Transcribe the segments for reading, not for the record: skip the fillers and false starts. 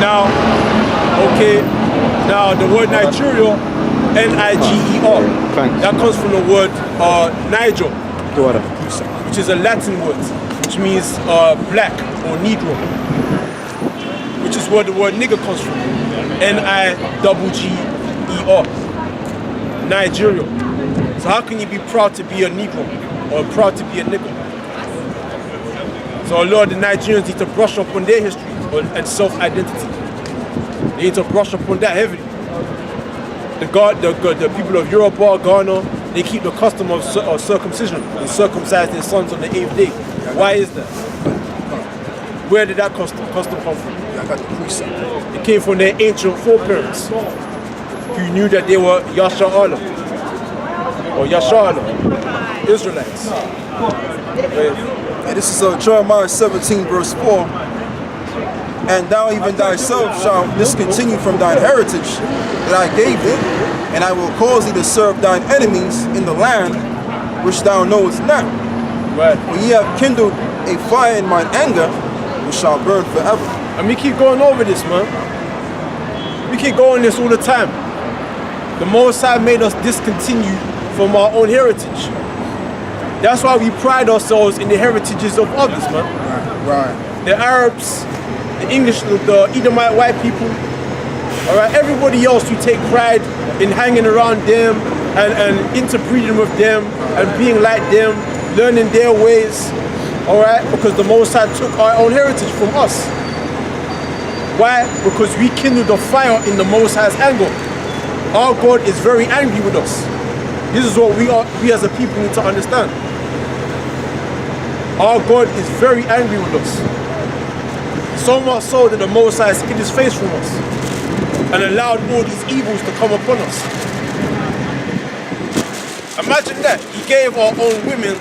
Now, okay, now the word Nigeria, Niger, that comes from the word Niger, which is a Latin word, which means black or Negro, which is where the word nigger comes from. Niger, Nigeria. So how can you be proud to be a Negro or proud to be a nigger? So a lot of the Nigerians need to brush up on their history and self-identity. They need to brush up on that heavily. The people of Europe or Ghana, they keep the custom of circumcision and circumcise their sons on the 8th day. Why is that? Where did that custom come from? I got the precept. It came from their ancient foreparents who knew that they were Yasha Allah or Yasha Allah, Israelites. And this is Jeremiah 17 verse 4. And thou even thyself shalt discontinue from thine heritage that I gave thee, and I will cause thee to serve thine enemies in the land which thou knowest not. Right. For ye have kindled a fire in mine anger, which shall burn forever. And we keep going over this, man. We keep going this all the time. The Most High made us discontinue from our own heritage. That's why we pride ourselves in the heritages of others, man. Right. The Arabs, the English, the Edomite white people, all right, everybody else who take pride in hanging around them and interbreeding with them and being like them, learning their ways, all right, because the Most High took our own heritage from us. Why? Because we kindled a fire in the Most High's anger. Our God is very angry with us. This is what we as a people need to understand. Our God is very angry with us. So much so that the Most High hid his face from us and allowed all these evils to come upon us. Imagine that. He gave our own women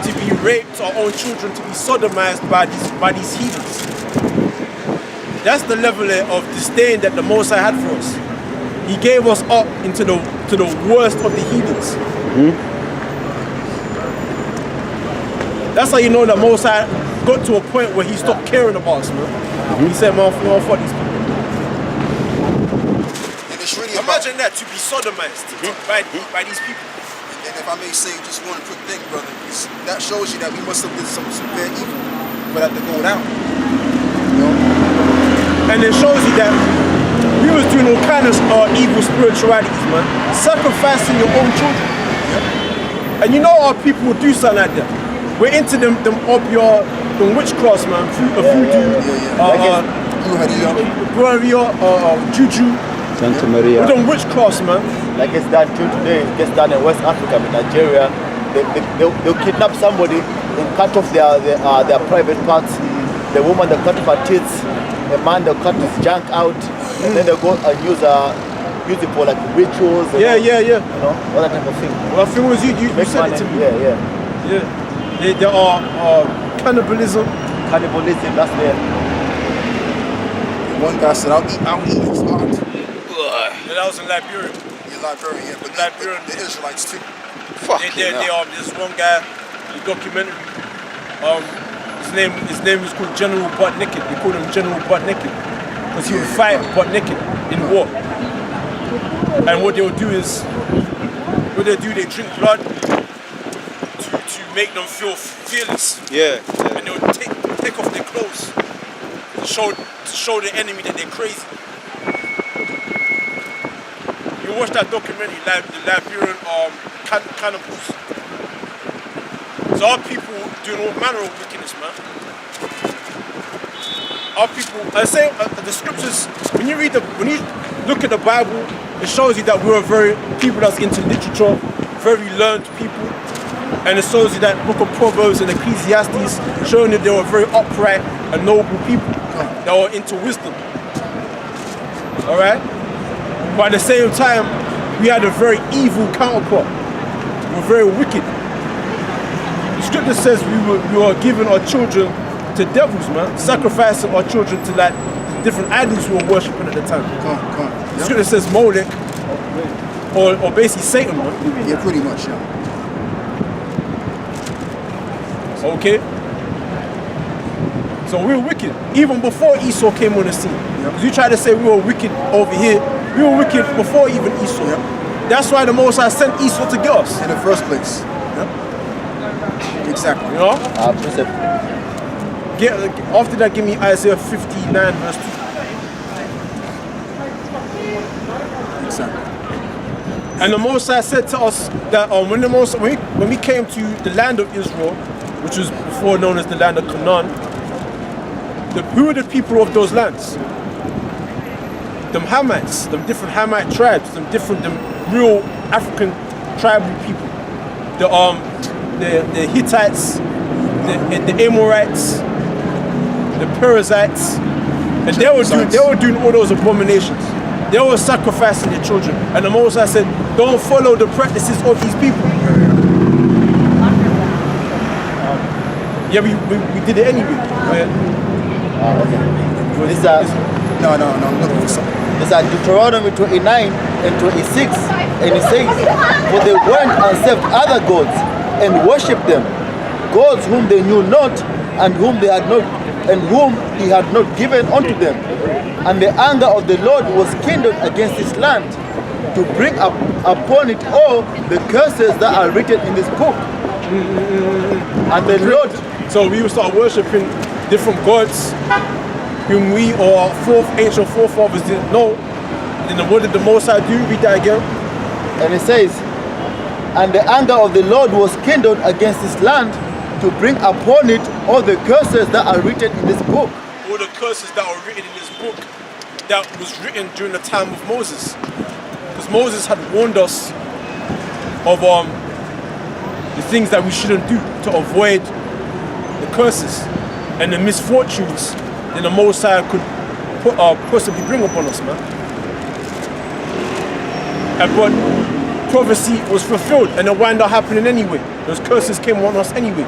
to be raped, our own children to be sodomized by these heathens. That's the level of disdain that the Most High had for us. He gave us up into the worst of the heathens. That's how you know that Most High got to a point where he stopped caring about us, man. He said, man, fuck these people. And it's really imagine that, to be sodomized by these people. And if I may say just one quick thing, brother, that shows you that we must have done some severe evil for that to go down. You know? And it shows you that we was doing all kind of evil spiritualities, man. Sacrificing your own children. And you know our people will do something like that. We're into them witchcrafts, man. Voodoo, juju. Santa Maria. We're doing witchcrafts, man. Like it's done till today, it gets done in West Africa, in Nigeria. They'll kidnap somebody and cut off their private parts. The woman, they'll cut off her tits. The man, they'll cut his junk out. And then they'll go and use it for like rituals. And yeah. You know, all that type of thing. Well, I think it was you said it to me. Yeah. There are cannibalism. Cannibalism, that's there. One guy said, I'll eat his heart. Yeah, that was in Liberia. Yeah, Liberia, yeah, but Liberian. the Israelites too. There's one guy, the documentary. His name is called General Butt Naked. They call him General Butt Naked because he would fight butt naked in war. And what they'll do is, they drink blood to make them feel fearless. Yeah. And they'll take off their clothes to show the enemy that they're crazy. You watch that documentary, the Liberian cannibals. So our people doing all manner of wickedness, man. Our people, I say the scriptures. When you look at the Bible, it shows you that we're people that's into literature, very learned people, and it shows you that Book of Proverbs and Ecclesiastes showing that they were very upright and noble people that were into wisdom. All right, but at the same time, we had a very evil counterpart. We were very wicked. The scripture says we were giving our children to devils, man, sacrificing our children to like different idols we were worshipping at the time. The scripture says Molech, or basically Satan, man. Yeah, pretty much, yeah. Okay. So we were wicked, even before Esau came on the scene. Because you try to say we were wicked over here, we were wicked before even Esau. That's why the Most High sent Esau to get us. In the first place. Exactly. You know? Precept. After that, give me Isaiah 59 verse 2. Exactly. And the Most High said to us that when we came to the land of Israel, which was before known as the land of Canaan, who were the people of those lands? Them Hamites, them different Hamite tribes, them real African tribal people. The Hittites, the Amorites, the Perizzites, and they were doing all those abominations. They were sacrificing their children. And the Most High said, don't follow the practices of these people. Yeah, we did it anyway. Right? No, I'm looking for something. It's at Deuteronomy 29 and 26, and it says, for they went and served other gods and worshipped them, gods whom they knew not, and whom he had not given unto them. And the anger of the Lord was kindled against this land, to bring up upon it all the curses that are written in this book. And the Lord. So we will start worshipping different gods whom we or our ancient forefathers didn't know. And then what did the Most High do? Read that again. And it says, and the anger of the Lord was kindled against this land, to bring upon it all the curses that are written in this book. All the curses that are written in this book that was written during the time of Moses. Because Moses had warned us of the things that we shouldn't do to avoid the curses and the misfortunes that the Most High could possibly bring upon us, man. But prophecy was fulfilled and it wound up happening anyway. Those curses came on us anyway.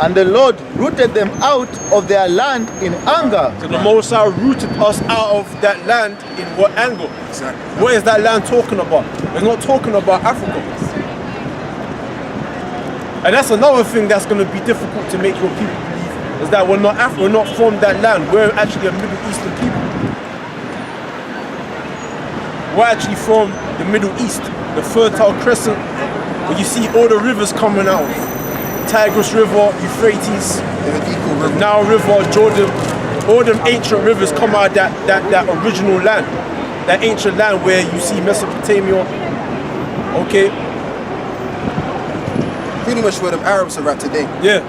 And the Lord rooted them out of their land in anger. So the Most High rooted us out of that land in what angle? Exactly. What is that land talking about? It's not talking about Africa. And that's another thing that's going to be difficult to make your people believe, is that we're not from that land. We're actually a Middle Eastern people. We're actually from the Middle East, the Fertile Crescent, where you see all the rivers coming out. Tigris River, Euphrates, the Nile River, Jordan, all them ancient rivers come out of that original land, that ancient land where you see Mesopotamia, okay? Pretty much where the Arabs are at today. Yeah.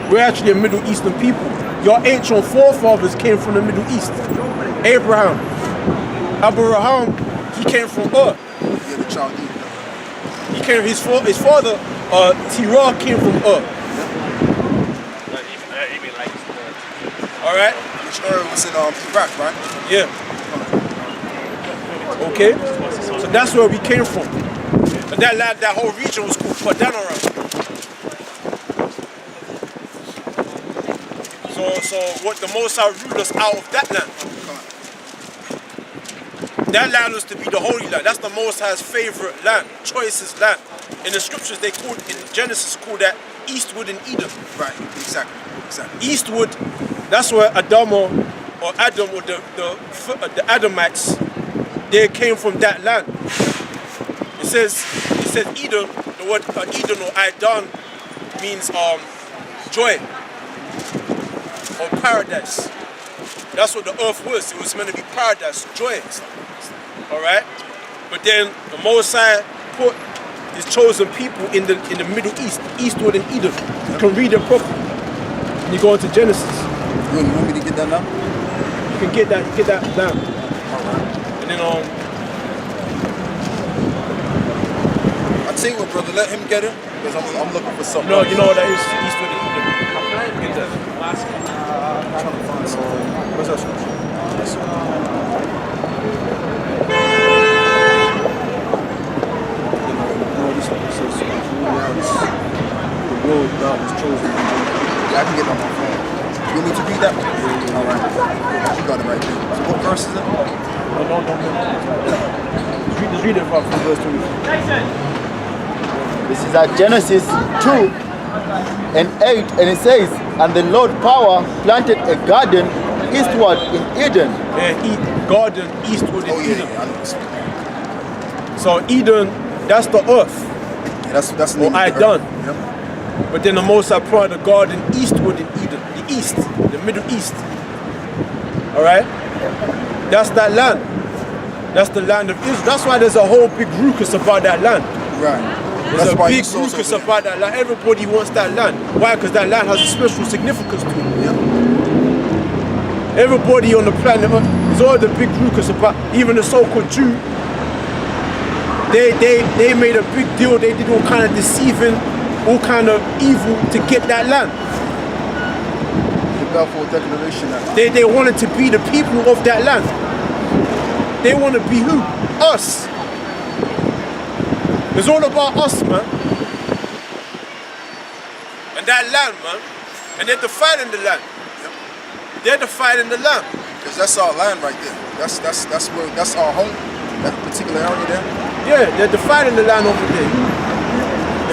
We're actually a Middle Eastern people. Your ancient forefathers came from the Middle East. Abraham, he came from Ur. Yeah, the Chaldean. He came, his father, Terah came from Ur. Alright? Which Ur was in Iraq, right? Yeah. Okay? So that's where we came from. And that whole region was called Padanaram. So what the Most High ruled us out of that land. That land was to be the holy land. That's the Most High's favorite land, choicest land. In the scriptures, in Genesis, called that Eastwood in Eden. Right, exactly. Eastwood, that's where Adam or the Adamites, they came from that land. It says Eden, the word Eden or Aidan means joy or paradise. That's what the earth was. It was meant to be paradise, joy. Alright? But then the Most High put his chosen people in the Middle East, Eastwood and Eden. You can read it properly. And you go into Genesis. You want me to get that now? You can get that down. And then I tell you what, brother, let him get it, because I'm looking for something. no, you know what that is? Eastwood and Eden. Get that. What's that scripture? The road God was chosen. I can get it on my phone. You want me to read that? All right. You got it right there. So what verse is it? No. Just read it from verse 24. This is at Genesis 2 and 8, and it says, And the Lord power planted a garden eastward in Eden. Garden eastward in Eden. Yeah. So Eden, that's the earth. Yeah, that's the Or name of the Idun. earth. Yep. But then the Most High planted a garden eastward in Eden, the east, the Middle East. All right, that's that land. That's the land of Israel. That's why there's a whole big ruckus about that land. Right. There's That's a why big you saw ruckus so big. about that land. Everybody wants that land. Why? Because that land has a special significance to it. Yep. Everybody on the planet Earth, there's all the big ruckus about. Even the so-called Jew. They made a big deal. They did all kind of deceiving, all kind of evil to get that land. The Balfour Declaration. They wanted to be the people of that land. They want to be who? Us. It's all about us, man. And that land, man. And they're defining the land. Yep. They're defining the land. Because that's our land right there. That's our home. That particular area there. Yeah, they're defining the land over there.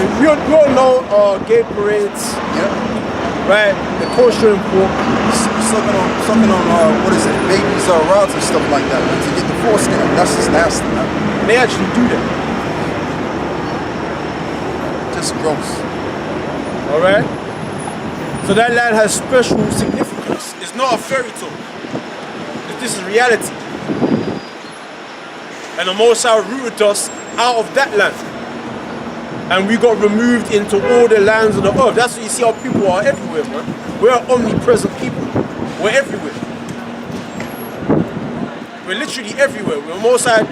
And we all know gay parades, Yep. right? The kosher and pork. Sucking on what is it? Babies or rods and stuff like that, man, to get the foreskin. That's just nasty, man. They actually do that. Just gross. All right. So that land has special significance. It's not a fairy tale. This is reality. And the Most High rooted us out of that land. And we got removed into all the lands of the earth. That's what you see, our people are everywhere, man. We're omnipresent people. We're everywhere. We're literally everywhere. We're Most High.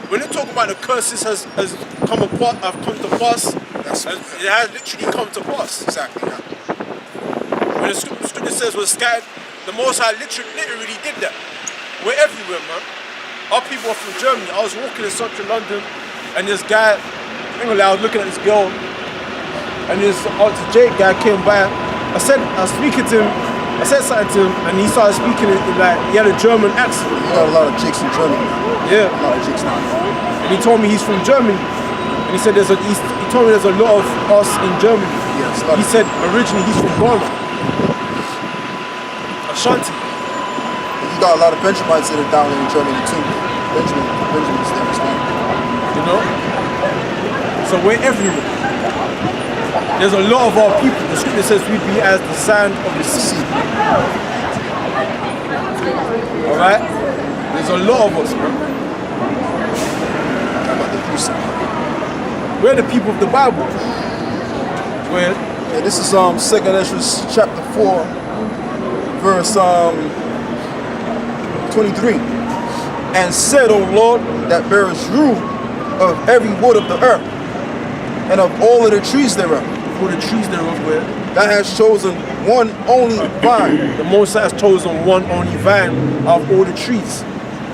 When they talk about the curses has come to pass, it has literally come to pass. Exactly. Yeah. When the scripture says we're scattered, the Most High literally did that. We're everywhere, man. Our people are from Germany. I was walking in central London, and this guy, I was looking at this girl, and this Auntie Jake guy came by. I was speaking to him. I said something to him, and he started speaking in like he had a German accent. You got a lot of chicks in Germany. Yeah. A lot of chicks now. And he told me he's from Germany. And he said he told me there's a lot of us in Germany. Yes. He said originally he's from Ghana. Ashanti. You got a lot of Benjamites that are down in Germany too. Benjamin's there as well. You know? So we're everywhere. There's a lot of our people. The scripture says we'd be as the sand of the sea. Alright? There's a lot of us, man. How about the precept? We're the people of the Bible. We're Yeah, this is 2nd Ezra chapter 4, verse 23. And said, O Lord, that bearest rule of every wood of the earth, and of all of the trees thereof. for the trees thereof, where That has chosen one only vine. the Most High has chosen one only vine out of all the trees.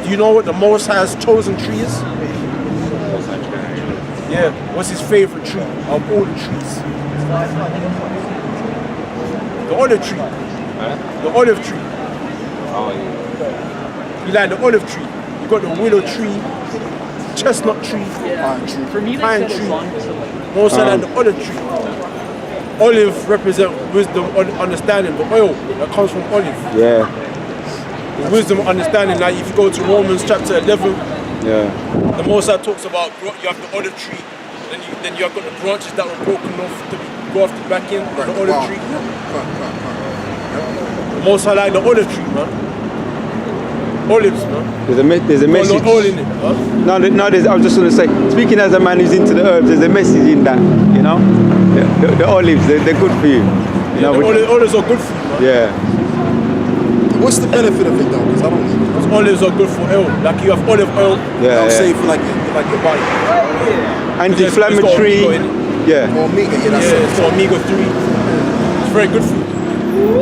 Do you know what the Most High's chosen tree is? Yeah, what's his favorite tree of all the trees? The olive tree. The olive tree. Oh, yeah. You like the olive tree. You got the willow tree, chestnut tree, pine tree. Most High like the olive tree. Olive represent wisdom, understanding. The oil that comes from olive. Yeah. The wisdom, understanding. Like if you go to Romans chapter 11, Yeah. the Most High talks about you have the olive tree, then you have got the branches that were broken off to be grafted back in the olive tree. The Most High like the olive tree, man. Olives, man. There's a Got a message. lot of oil in it, huh? I was just going to say, speaking as a man who's into the herbs, there's a message in that, you know? The olives, they're good for you. You know, The olives are good for you, man. yeah. What's the benefit of it though? Because I don't need it. Because olives are good for oil. Like you have olive oil, Yeah. I'm yeah. saying for like your body. Anti-inflammatory. It's got omega in it. Yeah. Or omega, yeah, that's Yeah, it. it's got omega-3. It's very good for you.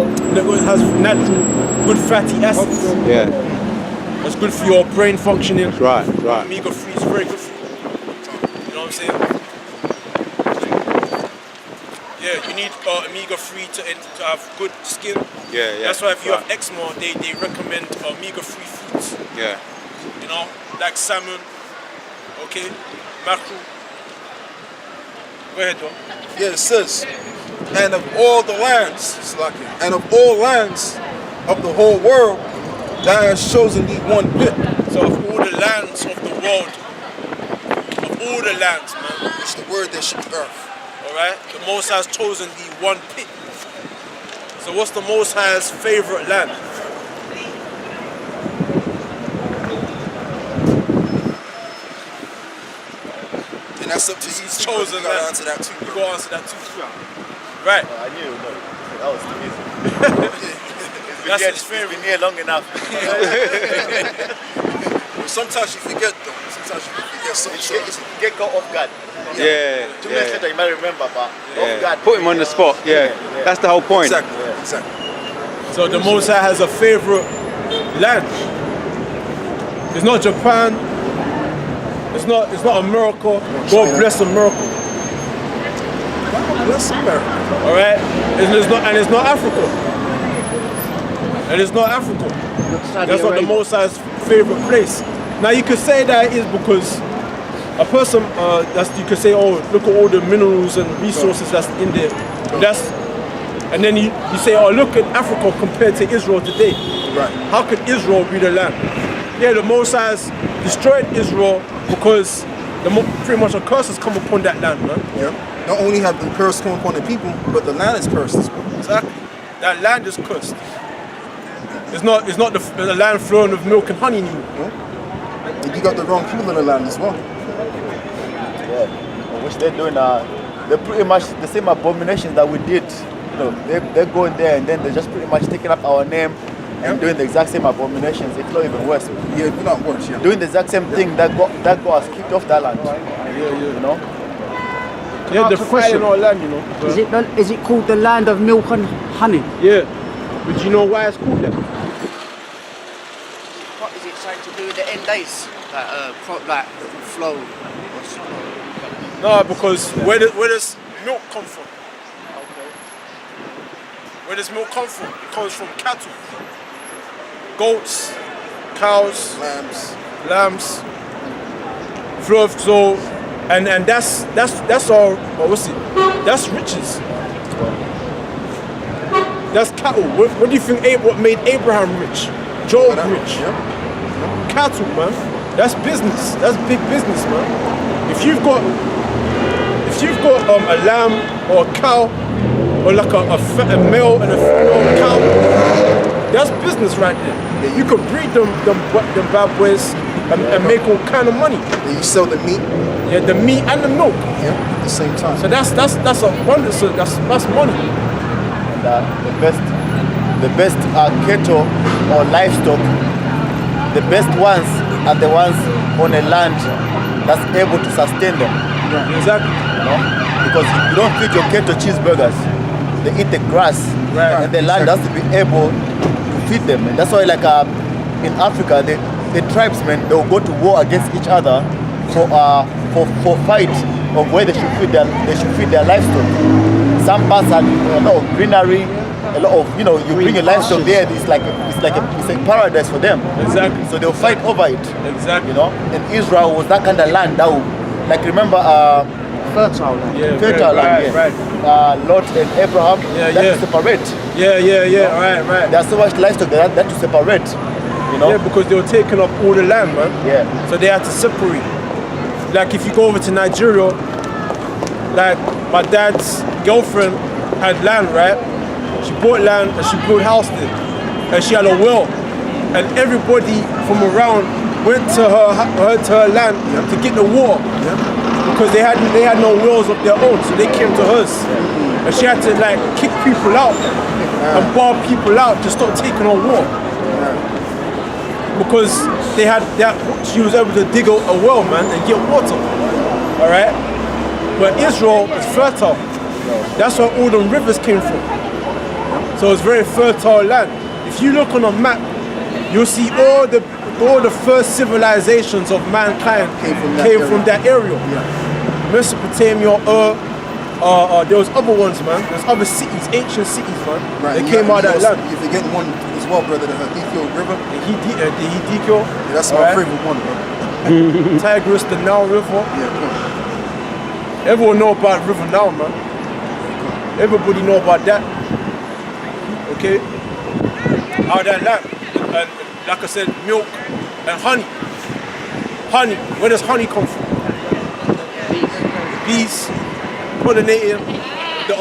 And it has natural, good fatty acids. Yeah. That's good for your brain functioning. That's right. That's right. Omega-3 is very good for you. You know what I'm saying? Yeah, you need omega-3 to have good skin. Yeah. That's why if you have eczema, they recommend omega-3 foods. Yeah. You know, like salmon, okay, mackerel. Go ahead, Don. Yeah, it says, And of all the lands, and of all lands of the whole world, thou hast chosen thee one pit. So of all the lands of the world, of all the lands, man, Which the word that should earth. alright, the Most High has chosen the one pit. So what's the Most High's favorite land? And that's up to you. He's chosen You gotta land. answer that too. You gotta answer that too. Right. I knew, no. That was too easy. That's his It's favorite. been here long enough. But sometimes you forget though. Sometimes you forget some shows. Get caught off guard. Yeah, 2 minutes later you might remember, but off guard. Put him on the spot. Yeah, that's the whole point. Exactly. Exactly. So the Most High has a favorite land. It's not Japan. It's not America. God bless America. God bless America. All right. It's not Africa. And it's not Africa. That's not the Most High's favorite place. Now you could say that is because a person you could say, oh, look at all the minerals and resources that's in there. And then you say, oh, look at Africa compared to Israel today. Right. How could Israel be the land? Yeah, the Most High's destroyed Israel because pretty much a curse has come upon that land, man. Yeah. Not only have the curse come upon the people, but the land is cursed as well. Exactly. That land is cursed. It's not the land flowing with milk and honey anymore. And you got the wrong people in the land as well. Yeah. Which they're doing, they're pretty much the same abominations that we did. You know, they're going there and then they're just pretty much taking up our name and doing the exact same abominations, if not even worse. Yeah, if not worse, yeah. Doing the exact same thing that got us kicked off that land. You know? Yeah, they're fighting our land, you know. Is it called the land of milk and honey? Yeah. But you know why it's called that? What is it saying to do with the end days? Like flow? No, because where does milk come from? Where does milk come from? It comes from cattle, goats, cows, lambs, flow. So, and that's all. What's it? That's riches. That's cattle. What do you think? What made Abraham rich? Job rich? Cattle, man. That's business. That's big business, man. If you've got a lamb or a cow, or like a male and a female cow, that's business right there. You could breed them bad boys and make all kind of money. And you sell the meat. Yeah, the meat and the milk. Yeah, at the same time. So that's abundance. So that's money. And the best cattle or livestock, the best ones are the ones on a land that's able to sustain them. Right. Exactly. You know? Because you don't feed your cattle cheeseburgers. They eat the grass, Right. and the land has to be able to feed them. And that's why, like in Africa, the tribesmen, they will go to war against each other for fight of where they should feed their livestock. Some parts have a lot of greenery, a lot of, you bring your livestock there. It's like a paradise for them. Exactly. So they'll fight over it. Exactly. You know, and Israel was that kind of land that would, like, remember. Fertile land. Yeah. Fertile land, Right. Lot and Abraham, Yeah, that yeah. to separate. Yeah. Right. There's so much livestock that to separate, you know? Yeah, because they were taking up all the land, man. Yeah. So they had to separate. Like if you go over to Nigeria, like my dad's girlfriend had land, right? She bought land and she built a house there. And she had a well. And everybody from around went to her land to get the water. Because they had no wells of their own, so they came to hers. And she had to like kick people out and bar people out to stop taking on water. Because she was able to dig a well, man, and get water. All right? But Israel is fertile. That's where all the rivers came from. So it's very fertile land. If you look on a map, you'll see all the first civilizations of mankind came from that area. Mesopotamia, there was other ones, man. There's other cities, ancient cities, man. Right. They came out of that land. You're forgetting one as well, brother, the Ezekiel River. The Hidiko. Yeah, that's my favorite one, bro. Tigris, the Nile River. Yeah, Everyone know about River Nile, man. Everybody know about that. Okay? Out of that land. And like I said, milk and honey. Honey. Where does honey come from? Bees. Pollinating the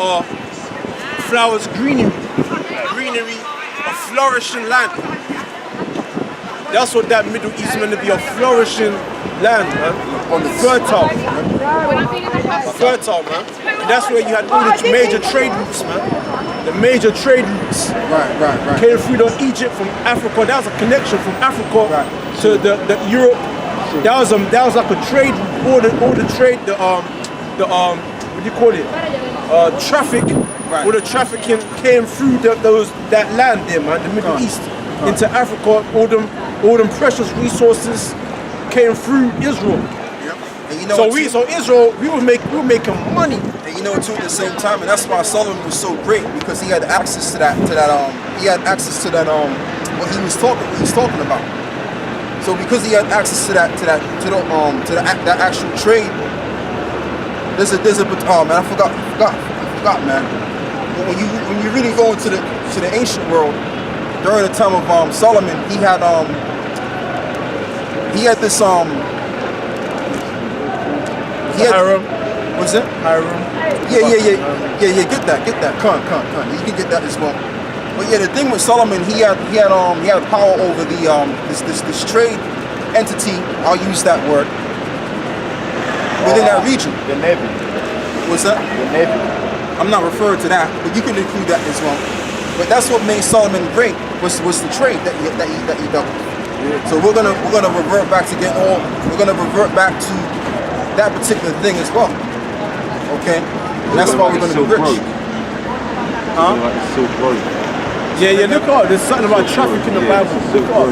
flowers, greenery, a flourishing land. That's what that Middle East is meant to be, a flourishing land, man. Fertile, man. And that's where you had all the major trade routes, man. The major trade routes. Right. Came through the Egypt from Africa. That was a connection from Africa to the Europe. That was like a trade route. All the trade, what do you call it? Traffic. All the trafficking came through that land there, man. The Middle East into Africa. All them precious resources came through Israel. And you know So Israel, we were making money. And you know too, at the same time, and that's why Solomon was so great, because he had access to that what he was talking about. So because he had access to that actual trade, there's a man, I forgot, man. When you really go into the ancient world, during the time of Solomon, he had this Hiram. What's that? Hiram. Yeah. Get that. Con. You can get that as well. But yeah, the thing with Solomon, he had power over this trade entity. I'll use that word within that region. The Navy. What's that? The Navy. I'm not referring to that, but you can include that as well. But that's what made Solomon great was the trade that he dealt with. So we're gonna revert back to that particular thing as well. Okay? And that's why we're gonna be rich. Like the Silk Road. Yeah, look out, there's something about traffic in the Bible. Look out.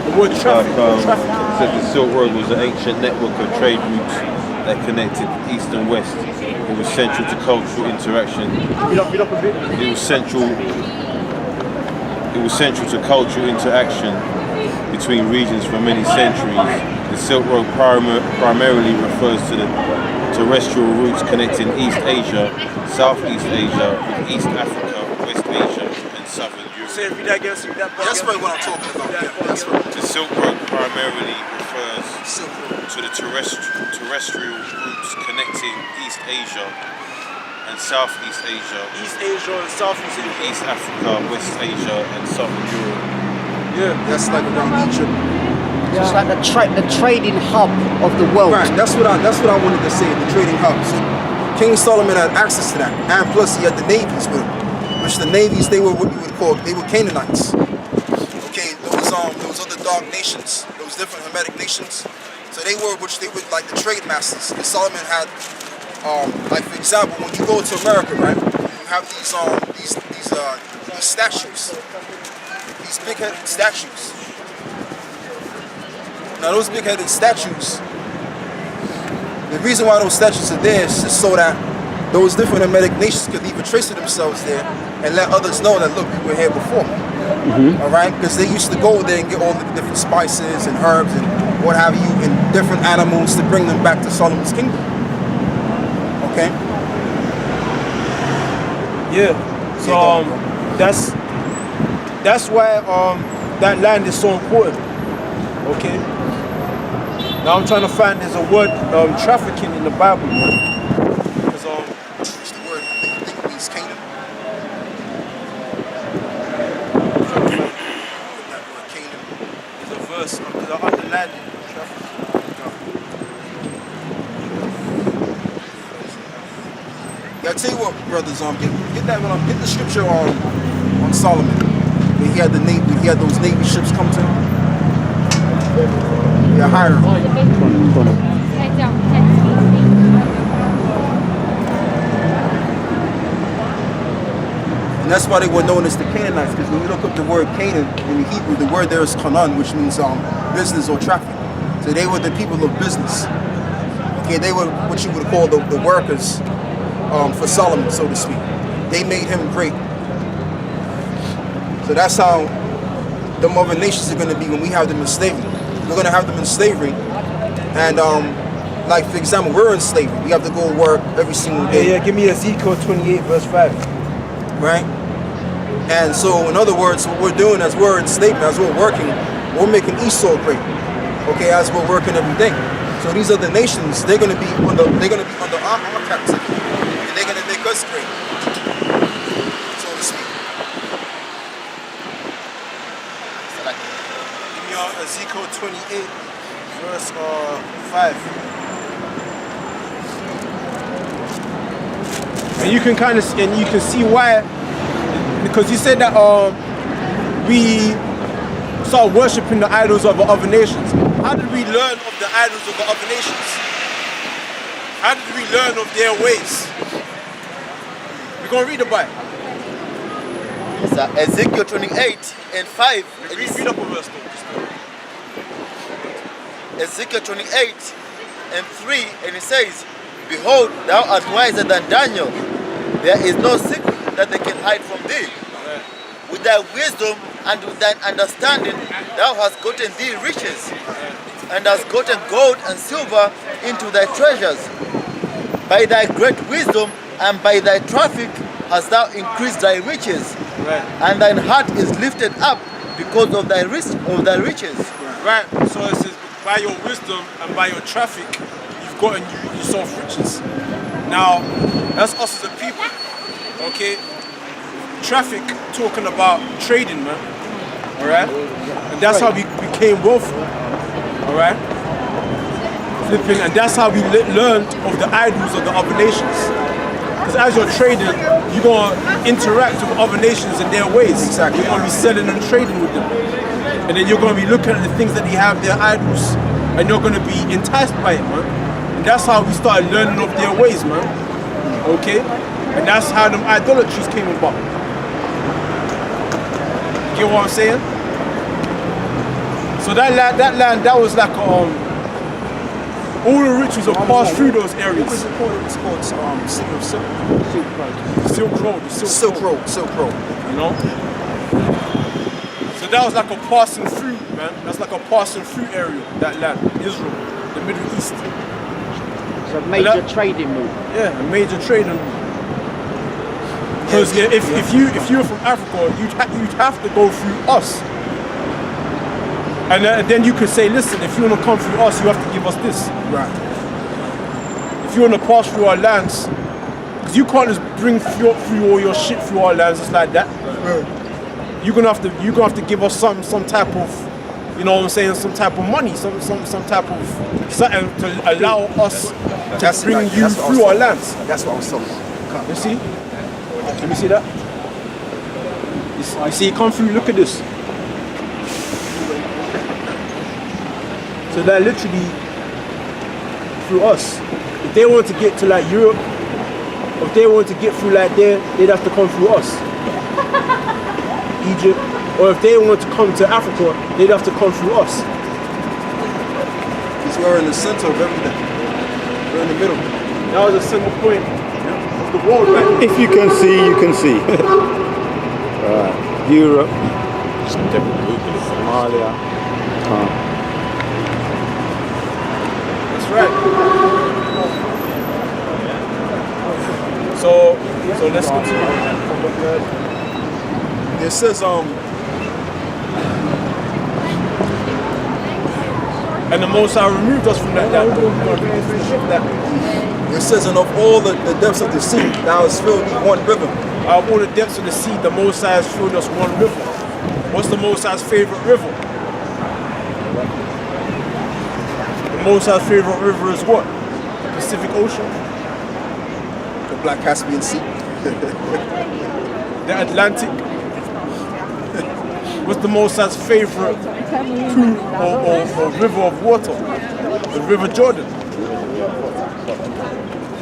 The word traffic. Traffic. It said the Silk Road was an ancient network of trade routes that connected east and west. It was central to cultural interaction. Beat up a bit. It was central to cultural interaction between regions for many centuries. The Silk Road primarily refers to the terrestrial routes connecting East Asia, Southeast Asia, with East Africa, West Asia, and Southern Europe. Say read that again, read that back. That's probably what I'm talking about. Yeah, that's right. The Silk Road primarily refers to the terrestrial routes connecting East Asia and Southeast Asia, East Asia and Southeast Asia. East Africa, West Asia, and Southern Europe. Yeah. That's like around Egypt. Just like the trading hub of the world. Right, that's what I wanted to say, the trading hubs. King Solomon had access to that, and plus he had the navies with him, which the navies, they were what you would call, they were Canaanites. Okay, those other dark nations, those different Hamitic nations, so they were like the trade masters. And Solomon had, like for example, when you go to America, right, you have these statues, these big-headed statues. Now those big-headed statues, the reason why those statues are there is just so that those different Hamitic nations could leave a trace of themselves there and let others know that, look, we were here before. All right? Because they used to go there and get all the different spices and herbs and what have you, and different animals to bring them back to Solomon's kingdom. Okay? Yeah. So that's why that land is so important. Okay. Now I'm trying to find there's a word trafficking in the Bible, man. Because What's the word? I think it means Canaan. That word Canaan. there's a verse there's an underlining trafficking. Yeah, I tell you what, brothers, get the scripture on Solomon. When he had those Navy ships come to him. Yeah, hire him. And that's why they were known as the Canaanites, because when you look up the word Canaan in Hebrew, the word there is kanan, which means business or traffic. So they were the people of business. Okay, they were what you would call the workers for Solomon, so to speak. They made him great. So that's how the other nations are going to be when we have them in slavery. We're going to have them in slavery, and like for example, we're in slavery. We have to go work every single day. Yeah, give me Ezekiel 28 verse 5. Right? And so, in other words, what we're doing as we're enslaved, as we're working, we're making Esau great. Okay, as we're working every day. So these other nations, they're gonna be under our captivity, and they're gonna make us great, so to speak. Give me Ezekiel 28 verse 5. And you can kind of see why, because you said that we start worshiping the idols of other nations. How did we learn of the idols of the other nations? How did we learn of their ways? We're gonna read the Bible. So Ezekiel 28 and 5. Read up a verse though. Ezekiel 28 and 3, and it says, "Behold, thou art wiser than Daniel. There is no secret that they can hide from thee. With thy wisdom and with thine understanding, thou hast gotten thee riches, and hast gotten gold and silver into thy treasures. By thy great wisdom and by thy traffic hast thou increased thy riches, and thine heart is lifted up because of thy riches." Right. So it says, by your wisdom and by your traffic, you've gotten yourself riches. Now, that's us as a people. Okay. Traffic, talking about trading, man. All right. And that's how we became wealthy. All right. Flipping, and that's how we learned of the idols of the other nations. Because as you're trading, you're gonna interact with other nations and their ways. Exactly. You're gonna be selling and trading with them, and then you're gonna be looking at the things that they have, their idols, and you're gonna be enticed by it, man. And that's how we started learning of their ways, man. Okay. And that's how them idolatries came about. You get what I'm saying? So that land, that was like all the rituals are passed through those areas. What was it called? It's called City of Silk. Silk Road, the Silk Road. Silk Road. You know? So that was like a passing through, man. That's like a passing through area, that land, Israel, the Middle East. It's a major trading move. Yeah, a major trading move. Because if you're from Africa, you'd have to go through us. And then you could say, listen, if you want to come through us, you have to give us this. Right. If you want to pass through our lands, because you can't just bring through all your shit through our lands just like that. You're gonna have to give us some type of, you know what I'm saying, some type of money, some type of something to allow us to bring you through our lands. That's what I was talking about. You see? Let me see that. You see, come through. Look at this. So they're literally through us. If they want to get to like Europe, or if they want to get through like there, they'd have to come through us. Egypt. Or if they want to come to Africa, they'd have to come through us. Because we're in the center of everything. We're in the middle. That was a single point of the world right now. If you can see, you can see. Europe, Somalia. That's right. So let's continue. It says And the Most High removed us from that. It says, and of all the depths of the sea, thou hast filled me one river. Out of all the depths of the sea, the Most High has filled us one river. What's the Most High's favorite river? The Most High's favorite river is what? The Pacific Ocean? The Black Caspian Sea. The Atlantic? What's the Most High's favorite pool or river of water? The River Jordan.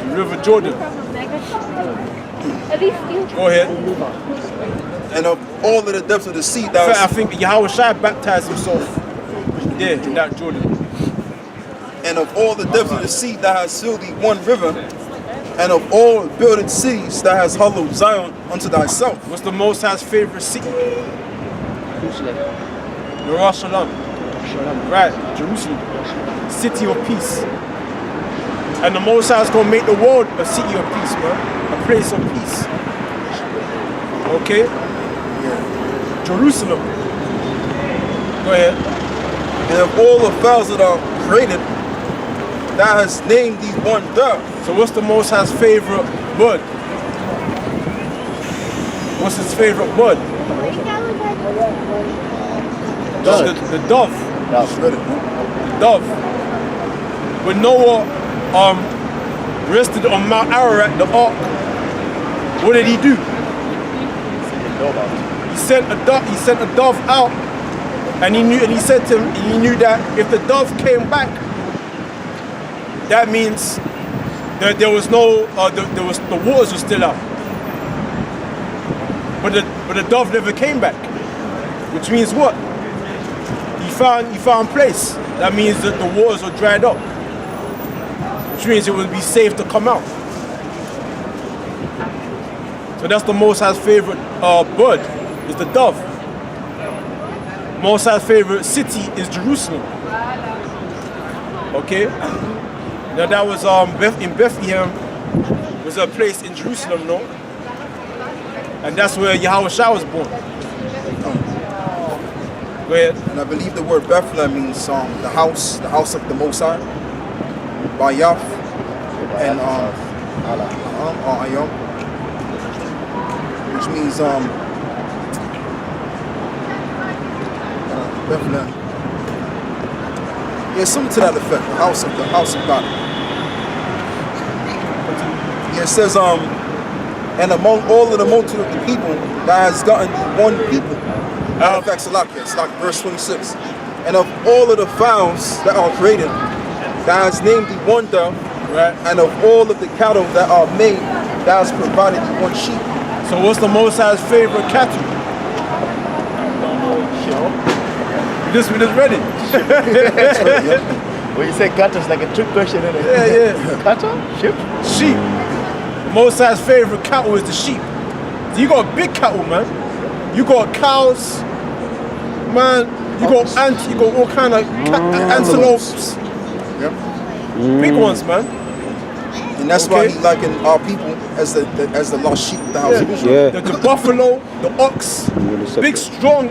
The River Jordan. Go ahead. And of all of the depths of the sea, thou I hast, think Yahweh Shai baptized himself there in that Jordan. and of all the depths of the sea, thou hast filled thee one river. And of all builded cities, thou hast hollowed Zion unto thyself. What's the Most High's favorite city? Jerusalem. Right, Jerusalem. City of peace. And the Most High is going to make the world a city of peace, man. A place of peace. Okay? Yeah. Jerusalem. Go ahead. And of all the fowls that are created, thou hast named thee one dove. So what's the Most High's favorite bird? What's his favorite bird? The dove. The dove. When Noah rested on Mount Ararat, the ark, what did he do? He sent a dove out, and he said to him, he knew that if the dove came back, that means that there was no, the waters were still out. But the dove never came back, which means what? He found place. That means that the waters are dried up, which means it would be safe to come out. So that's the Most High's favorite bird, is the dove. Most High's favorite city is Jerusalem. Okay? Now that was in Bethlehem, was a place in Jerusalem, no? And that's where Yahushua was born. Go ahead. And I believe the word Bethlehem means the house of the Most High, by Yah, and Ayom, which means Bethlehem. Yeah, something to that effect. The house of God. Yeah, it says and among all of the multitude of the people, thou hast gotten one people. It's like verse 26. And of all of the fowls that are created, thou hast named thee one dove, right? And of all of the cattle that are made, thou hast provided thee one sheep. So what's the Most High's favorite cattle? We just read it. When you say cattle, it's like a trick question, isn't it? Yeah. Cattle? Sheep? Sheep. The Most High's favorite cattle is the sheep. So you got big cattle, man. You got cows, man. You got all kind of antelopes. Yep. Big ones, man. And that's why he likened our people as the lost sheep of the house of Israel. The buffalo, the ox, big strong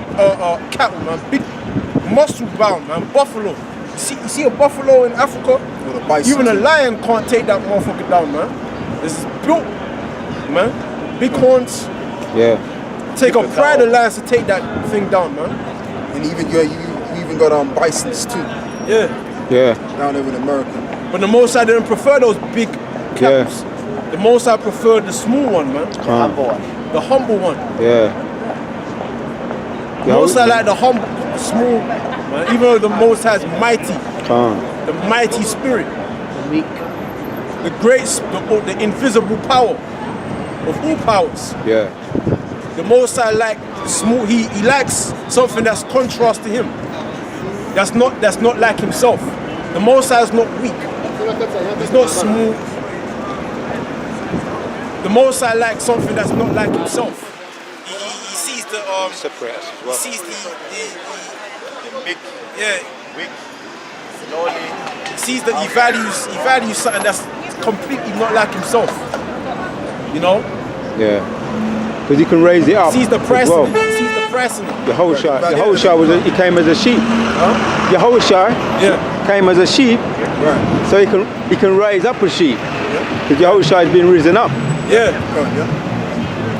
cattle, man. Big muscle bound, man. Buffalo. You see a buffalo in Africa? Even a lion can't take that motherfucker down, man. It's built, man. Big horns. Yeah. Take a pride of lions to take that thing down, man. And you even got bisons too. Yeah. Down there in America. But the Most High didn't prefer those big cows. The Most High preferred the small one, man. The humble one. The humble one. Yeah. The Most High like the humble, the small, man. Even though the Most High is mighty. The mighty spirit. The meek. The great, the invisible power of all powers. Yeah. The Most High like small. He likes something that's contrast to him. That's not like himself. The Most High is not weak. He's not small. The Most High likes something that's not like himself. He sees the separate us as well. He sees the Meek. yeah. Weak. Slowly. He sees that he values something that's completely not like himself. You know? Yeah. Because he can raise it up. He sees the price well. in it. He sees the price in it. Yahushua he came as a sheep. Huh? Yahushua came as a sheep, Right. so he can raise up a sheep. Because Yahushua has been risen up. Yeah.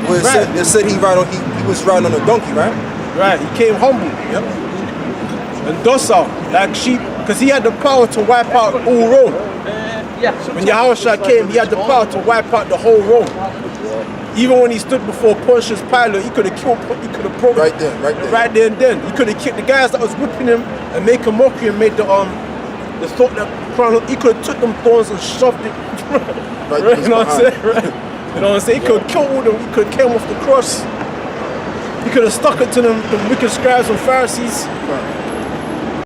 Well, it said he was riding on a donkey, right? Right. He came humble. Yep. And docile, like sheep, because he had the power to wipe out all Rome. When Yahushua came, he had the power to wipe out the whole Rome. Even when he stood before Pontius Pilate, he could have killed, he could have broken Right there and then. He could have kicked the guys that was whipping him and make a mockery and made the thought that crown. He could have took them thorns and shoved it. Right, you know what I'm saying? Right. You know what I'm saying? He could have killed all them. He could have came off the cross. He could have stuck it to them, the wicked scribes and Pharisees.